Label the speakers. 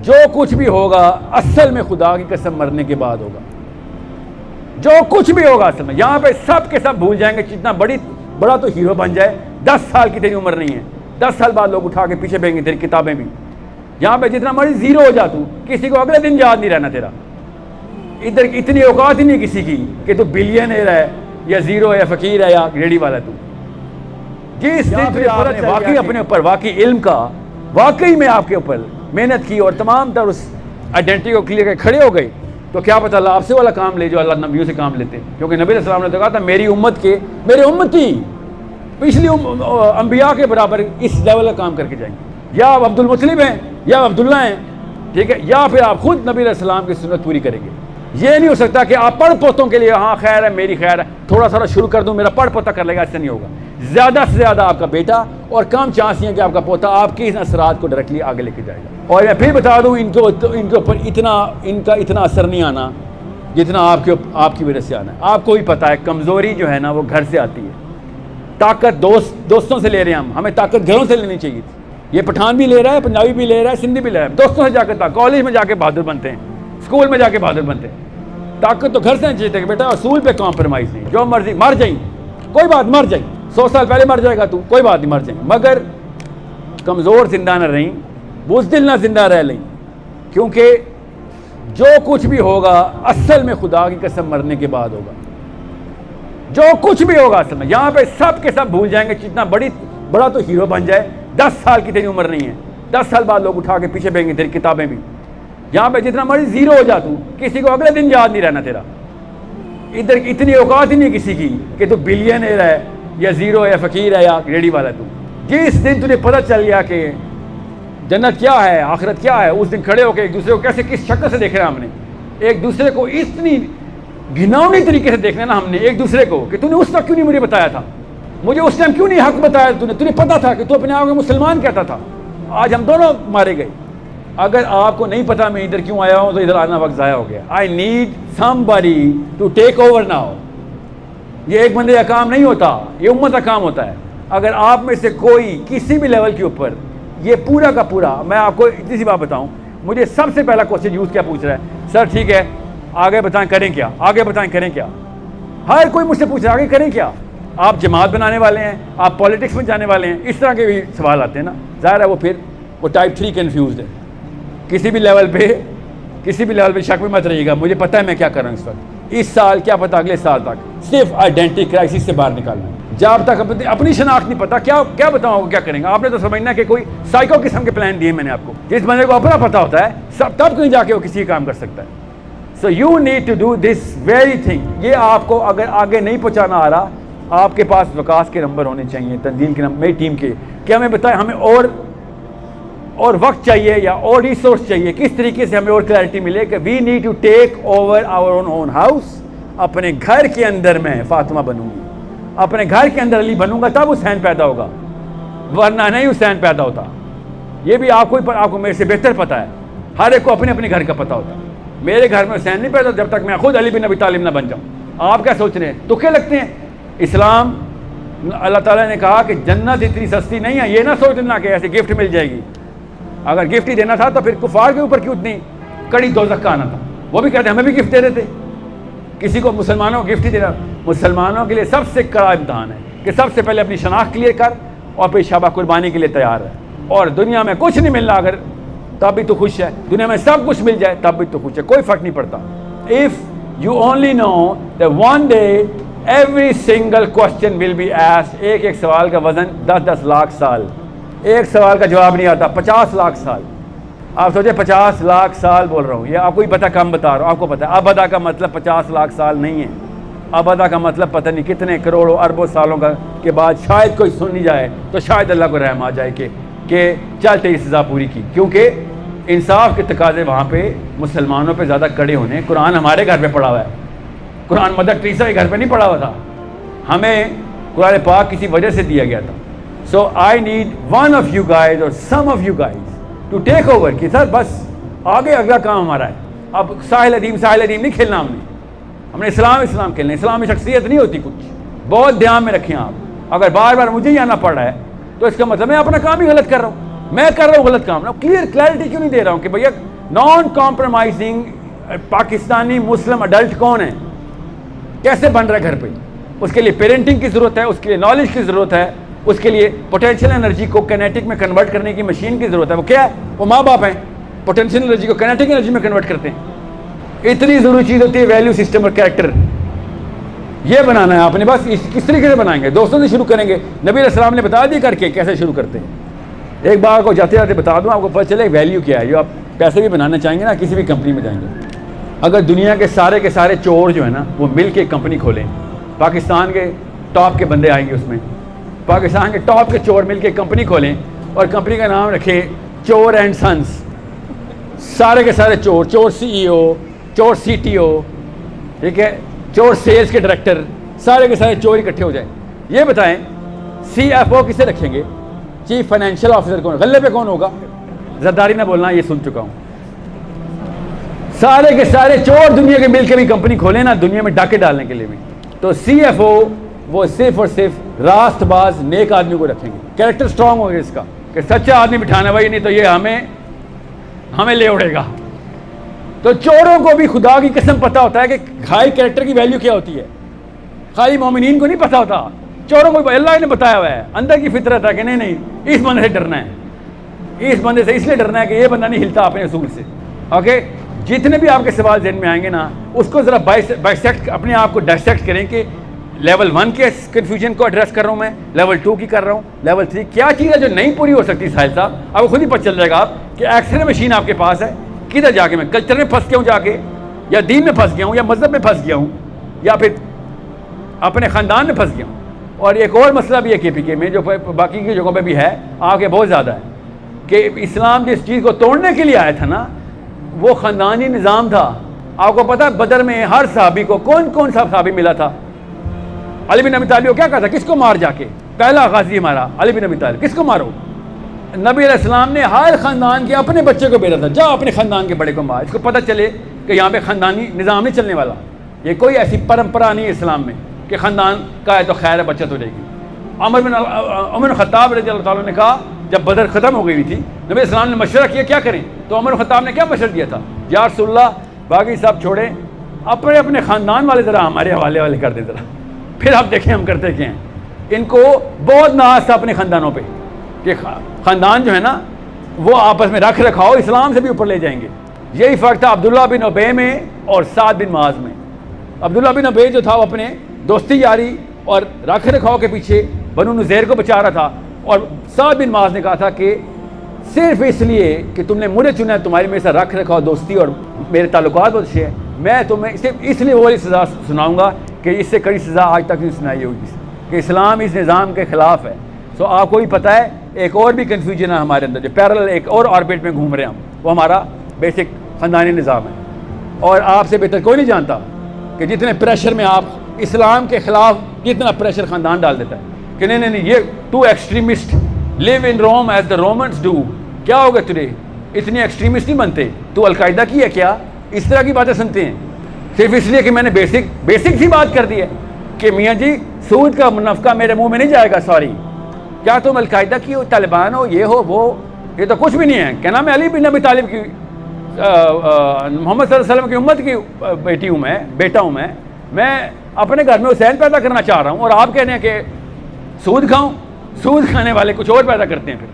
Speaker 1: جو کچھ بھی ہوگا اصل میں خدا کی قسم مرنے کے بعد ہوگا. جو کچھ بھی ہوگا اصل میں یہاں پہ سب کے سب بھول جائیں گے. جتنا بڑا تو ہیرو بن جائے, 10 سال کی تیری عمر نہیں ہے, 10 سال بعد لوگ اٹھا کے پیچھے بھیجیں گے تیری کتابیں بھی. یہاں پہ جتنا مرضی زیرو ہو جا تو کسی کو اگلے دن یاد نہیں رہنا تیرا. ادھر اتنی اوقات ہی نہیں کسی کی کہ تو بلینئر ہے یا زیرو ہے یا فقیر ہے یا ریڈی والا. تو جس دن تجھے پتہ چل واقعی اپنے اوپر واقعی علم کا واقعی میں آپ کے اوپر محنت کی اور تمام تر اس آئیڈینٹی کو کلیئر کر کھڑے ہو گئے, تو کیا پتہ اللہ آپ سے والا کام لے جو اللہ نبیوں سے کام لیتے. کیونکہ نبی علیہ السلام نے تو کہا تھا میری امت کے میرے امتی پچھلی انبیاء کے برابر اس لیول کا کام کر کے جائیں گے. یا آپ عبد المطلب ہیں یا آپ عبداللہ ہیں, ٹھیک ہے, یا پھر آپ خود نبی علیہ السلام کی سنت پوری کریں گے. یہ نہیں ہو سکتا کہ آپ پڑھ پوتوں کے لیے ہاں خیر ہے میری خیر ہے تھوڑا سا شروع کر دوں میرا پڑھ پوتا کر لے گا, ایسا نہیں ہوگا. زیادہ سے زیادہ آپ کا بیٹا اور کم چانس ہیں کہ آپ کا پوتا آپ کی ان اثرات کو ڈائریکٹلی آگے لے کے جائے گا. اور میں پھر بتا دوں ان کے اوپر ان کا اتنا اثر نہیں آنا جتنا آپ کی وجہ سے آنا ہے. آپ کو بھی پتہ ہے کمزوری جو ہے نا وہ گھر سے آتی ہے. طاقت دوستوں سے لے رہے ہیں ہمیں طاقت گھروں سے لینی چاہیے تھی. یہ پٹھان بھی لے رہا ہے, پنجابی بھی لے رہا ہے, سندھی بھی لے رہا ہے. دوستوں سے جا کے کالج میں جا کے بہادر بنتے ہیں, اسکول میں جا کے بہادر بنتے ہیں. طاقت تو گھر سے چاہیے کہ بیٹا اصول پہ کمپرومائز نہیں, جو مرضی مر جائیں کوئی بات, مر جائیں 100 سال پہلے مر جائے گا تو کوئی بات نہیں, مر جائیں, مگر کمزور زندہ نہ رہیں, بزدل نہ زندہ رہ لیں. کیونکہ جو کچھ بھی ہوگا اصل میں خدا کی قسم مرنے کے بعد ہوگا. جو کچھ بھی ہوگا اصل میں یہاں پہ سب کے سب بھول جائیں گے. جتنا بڑا تو ہیرو بن جائے, 10 سال کی تیری عمر نہیں ہے, 10 سال بعد لوگ اٹھا کے پیچھے بھیجیں گے تیری کتابیں بھی. یہاں پہ جتنا مرضی زیرو ہو جا تو کسی کو اگلے دن یاد نہیں رہنا تیرا. ادھر اتنی اوقات ہی نہیں کسی کی کہ تو بلینئر ہے یا زیرو ہے یا فقیر ہے یا ریڈی والا. تو جس دن تجھے پتہ چل گیا کہ جنت کیا ہے آخرت کیا ہے, اس دن کھڑے ہو کے ایک دوسرے کو کیسے کس شکل سے دیکھ رہے ہیں ہم نے, ایک دوسرے کو اتنی گھناؤنی طریقے سے دیکھنا نا ہم نے ایک دوسرے کو کہ تو نے اس وقت کیوں نہیں مجھے بتایا تھا, مجھے اس ٹائم کیوں نہیں حق بتایا, تجھے پتا تھا کہ تو اپنے آپ کو مسلمان کہتا تھا. آج ہم دونوں مارے گئے. اگر آپ کو نہیں پتا میں ادھر کیوں آیا ہوں تو ادھر آنا وقت ضائع ہو گیا. I need somebody to take over now. یہ ایک بندے کا کام نہیں ہوتا, یہ امت کا کام ہوتا ہے. اگر آپ میں سے کوئی کسی بھی لیول کے اوپر یہ پورا کا پورا, میں آپ کو اتنی سی بات بتاؤں, مجھے سب سے پہلا کوشچن یوز کیا پوچھ رہا ہے, سر ٹھیک ہے آگے بتائیں کریں کیا, آگے بتائیں کریں کیا. ہر کوئی مجھ سے پوچھ رہا ہے آگے کریں کیا. آپ جماعت بنانے والے ہیں, آپ پالیٹکس میں جانے والے ہیں, اس طرح کے بھی سوال آتے ہیں نا. ظاہر ہے وہ ٹائپ 3 کنفیوزڈ ہے. کسی بھی لیول پہ شک میں مت رہیے گا, مجھے پتہ ہے میں کیا کر رہا ہوں اس وقت. اس سال کیا پتہ اگلے سال تک, صرف آئیڈینٹی کرائسس سے باہر نکالنا ہے. جب تک اپنی شناخت نہیں پتا کیا بتاؤں کیا کریں گے. آپ نے تو سمجھنا کہ کوئی سائیکو قسم کے پلان دیے میں نے آپ کو. جس بندے کو اپنا پتا ہوتا ہے تب کہیں جا کے وہ کسی کام کر سکتا ہے. So you need to do this very thing. یہ آپ کو اگر آگے نہیں پہنچانا آ رہا, آپ کے پاس وکاس کے نمبر ہونے چاہیے, تنظیم کے نمبر, میری ٹیم کے, کہ ہمیں بتائیں ہمیں اور وقت چاہیے یا اور ریسورس چاہیے, کس طریقے سے ہمیں اور کلیئرٹی ملے کہ we need to take over our own house. اپنے گھر کے اندر میں فاطمہ بنوں گی, اپنے گھر کے اندر علی بنوں گا, تب حسین پیدا ہوگا, ورنہ نہیں حسین پیدا ہوتا. یہ بھی آپ کو میرے سے بہتر پتہ ہے. ہر ایک کو اپنے اپنے گھر کا پتہ ہوتا ہے. میرے گھر میں حسین نہیں پیدا جب تک میں خود علی بن ابی طالب نہ بن جاؤں. آپ کیا سوچ رہے ہیں, تو کیا لگتے ہیں. اسلام اللہ تعالیٰ نے کہا کہ جنت اتنی سستی نہیں ہے, یہ نہ سوچنا کہ ایسے گفٹ مل جائے گی. اگر گفٹ ہی دینا تھا تو پھر کفار کے اوپر کیوں اتنی کڑی دوزخ کا آنا تھا. وہ بھی کہتے ہیں ہمیں بھی گفٹ دے دیتے. کسی کو مسلمانوں کو گفٹ ہی دینا مسلمانوں کے لیے سب سے کڑا امتحان ہے کہ سب سے پہلے اپنی شناخت کلیئر کر اور پھر شابہ قربانی کے لیے تیار ہے. اور دنیا میں کچھ نہیں ملنا اگر تب بھی تو خوش ہے, دنیا میں سب کچھ مل جائے تب بھی تو خوش ہے, کوئی فرق نہیں پڑتا. If you only know that one day every single question will be asked. ایک سوال کا وزن 10 لاکھ سال. ایک سوال کا جواب نہیں آتا 50 لاکھ سال. آپ سوچیں 50 لاکھ سال بول رہا ہوں, یہ آپ کو ہی پتہ, کم بتا رہا ہوں, آپ کو پتہ ہے ابدا کا مطلب 50 لاکھ سال نہیں ہے. ابدا کا مطلب پتہ نہیں کتنے کروڑوں اربوں سالوں کے بعد شاید کوئی سن نہیں جائے تو شاید اللہ کو رحم آ جائے کہ چل تیری سزا پوری کی. کیونکہ انصاف کے تقاضے وہاں پہ مسلمانوں پہ زیادہ کڑے ہونے. قرآن ہمارے گھر پہ پڑھا ہوا ہے, قرآن مدر ٹریسا کے گھر پہ نہیں پڑھا ہوا تھا. ہمیں قرآن پاک کسی وجہ سے دیا گیا تھا. So I need one of you guys اور some of you guys to take over کہ سر بس آگے اگلا کام ہمارا ہے. اب ساحل ادیم نہیں کھیلنا ہم نے اسلام کھیلنا. اسلام میں شخصیت نہیں ہوتی کچھ. بہت دھیان میں رکھیں آپ. اگر بار بار مجھے ہی آنا پڑ رہا ہے تو اس کا مطلب میں اپنا کام ہی غلط کر رہا ہوں. میں کر رہا ہوں غلط کام نا. کلیئرٹی کیوں نہیں دے رہا ہوں کہ بھیا نان کمپرومائزنگ پاکستانی مسلم اڈلٹ کون ہے, کیسے بن رہا ہے گھر پہ. اس کے لیے پیرنٹنگ کی ضرورت ہے, اس کے لیے نالج کی ضرورت ہے, اس کے لیے پوٹینشیل انرجی کو کینیٹک میں کنورٹ کرنے کی مشین کی ضرورت ہے. وہ کیا ہے؟ وہ ماں باپ ہیں, پوٹینشیل انرجی کو کینیٹک انرجی میں کنورٹ کرتے ہیں. اتنی ضروری چیز ہوتی ہے ویلیو سسٹم اور کریکٹر. یہ بنانا ہے آپ نے, بس کس طریقے سے بنائیں گے؟ دوستوں سے شروع کریں گے. نبی علیہ السلام نے بتا دی کر کے کیسے شروع کرتے ہیں. ایک بار کو جاتے جاتے بتا دوں آپ کو پتہ چلے ویلیو کیا ہے. جو آپ پیسے بھی بنانا چاہیں گے نا, کسی بھی کمپنی میں جائیں گے, اگر دنیا کے سارے چور جو ہے نا وہ مل کے کمپنی کھولیں, پاکستان کے ٹاپ کے بندے آئیں گے اس میں, پاکستان کے ٹاپ کے چور مل کے کمپنی کھولیں اور کمپنی کا نام رکھیں چور اینڈ سنس. سارے کے سارے چور, چور سی ای او, چور سی ٹی او, ٹھیک ہے, چور سیلز کے ڈائریکٹر, سارے کے سارے چور اکٹھے ہو جائیں. یہ بتائیں سی ایف او کسے رکھیں گے؟ چیف فائنینشیل آفیسر کون, غلے پہ کون ہوگا؟ زرداری نہ بولنا, یہ سن چکا ہوں. سارے کے سارے چور دنیا کے مل کے بھی کمپنی کھولیں نا, دنیا میں ڈاکے ڈالنے کے لیے بھی, تو سی ایف او وہ صرف اور صرف راست باز نیک آدمی کو رکھیں گے. کیریکٹر سٹرونگ ہوگا اس کا کہ سچا آدمی بٹھانا بھائی, نہیں تو یہ ہمیں لے اڑے گا. تو چوروں کو بھی خدا کی قسم پتہ ہوتا ہے کہ ہائی کیریکٹر کی ویلیو کیا ہوتی ہے. خالی مومنین کو نہیں پتہ ہوتا, چوروں کو اللہ نے بتایا ہوا ہے. اندر کی فطرت ہے کہ نہیں اس بندے سے ڈرنا ہے, اس بندے سے اس لیے ڈرنا ہے کہ یہ بندہ نہیں ہلتا اپنے اصول سے. اوکے, جتنے بھی آپ کے سوال ذہن میں آئیں گے نا, اس کو ذرا بائسیکٹ, اپنے آپ کو ڈائسیکٹ کریں کہ لیول 1 کے کنفیوژن کو ایڈریس کر رہا ہوں میں, لیول 2 کی کر رہا ہوں, لیول 3 کیا چیز ہے جو نہیں پوری ہو سکتی. ساحل صاحب آپ کو خود ہی پتہ چل جائے گا آپ کہ ایکس رے مشین آپ کے پاس ہے, کدھر جا کے میں کلچر میں پھنس گیا ہوں, جا کے یا دین میں پھنس گیا ہوں, یا مذہب میں پھنس گیا ہوں, یا پھر اپنے خاندان میں پھنس گیا ہوں. اور ایک اور مسئلہ بھی ہے کے پی کے میں, جو باقی کی جگہوں پہ بھی ہے, آگے بہت زیادہ ہے, کہ اسلام جس چیز کو توڑنے کے لیے آیا تھا نا, وہ خاندانی نظام تھا. آپ کو پتہ بدر میں ہر صحابی کو کون سا صحابی ملا تھا؟ علی بن ابی طالب کو کیا کہا تھا, کس کو مار جا کے, پہلا غازی ہمارا علی بن ابی طالب, کس کو مارو؟ نبی علیہ السلام نے ہر خاندان کے اپنے بچے کو بھیجا تھا, جا اپنے خاندان کے بڑے کو مار. اس کو پتہ چلے کہ یہاں پہ خاندانی نظام نہیں چلنے والا. یہ کوئی ایسی پرمپرا نہیں ہے اسلام میں کہ خاندان کا ہے تو خیر ہے, بچت ہو جائے گی. عمر خطاب رضی اللہ تعالیٰ نے کہا, جب بدر ختم ہو گئی تھی, نبی علیہ السلام نے مشورہ کیا کیا کریں, تو عمر خطاب نے کیا مشورہ دیا تھا, یا رسول اللہ باقی سب چھوڑیں, اپنے خاندان والے ذرا ہمارے حوالے کر دیں ذرا, پھر آپ دیکھیں ہم کرتے کیا ہیں. ان کو بہت ناز تھا اپنے خاندانوں پہ کہ خاندان جو ہے نا وہ آپس میں رکھ رکھاؤ اسلام سے بھی اوپر لے جائیں گے. یہی فرق تھا عبداللہ بن ابی میں اور سعد بن معاذ میں. عبداللہ بن ابی جو تھا وہ اپنے دوستی یاری اور رکھ رکھاؤ کے پیچھے بنو نذیر کو بچا رہا تھا, اور سعد بن معاذ نے کہا تھا کہ صرف اس لیے کہ تم نے مجھے چنا ہے, تمہاری میرے سے رکھ رکھاؤ دوستی اور میرے تعلقات بہت اچھے ہیں, میں تمہیں صرف اس لیے وہ والی سزا سناؤں گا کہ اس سے کڑی سزا آج تک نہیں سنائی ہوگی, کہ اسلام اس نظام کے خلاف ہے. سو آپ کو بھی پتہ ہے ایک اور بھی کنفیوژن ہے ہمارے اندر, جو پیرل ایک اور آربٹ میں گھوم رہے ہیں ہم, وہ ہمارا بیسک خاندانی نظام ہے. اور آپ سے بہتر کوئی نہیں جانتا کہ جتنے پریشر میں آپ اسلام کے خلاف کتنا پریشر خاندان ڈال دیتا ہے کہ نہیں یہ too extremist live in Rome as the Romans do. کیا ہوگا تجھے, اتنے ایکسٹریمسٹ نہیں بنتے, تو القاعدہ کی ہے کیا؟ اس طرح کی باتیں سنتے ہیں صرف اس لیے کہ میں نے بیسک سی بات کر دی ہے کہ میاں جی سود کا منافقہ میرے منہ میں نہیں جائے گا. سوری, کیا تم القاعدہ کی ہو, طالبان ہو, یہ ہو وہ, یہ تو کچھ بھی نہیں ہے. کیا نام ہے, علی بن ابی طالب کی محمد صلی اللہ علیہ وسلم کی امت کی بیٹی ہوں میں, بیٹا ہوں میں اپنے گھر میں حسین پیدا کرنا چاہ رہا ہوں, اور آپ کہنے ہیں کہ سود کھاؤں. سود کھانے والے کچھ اور پیدا کرتے ہیں. پھر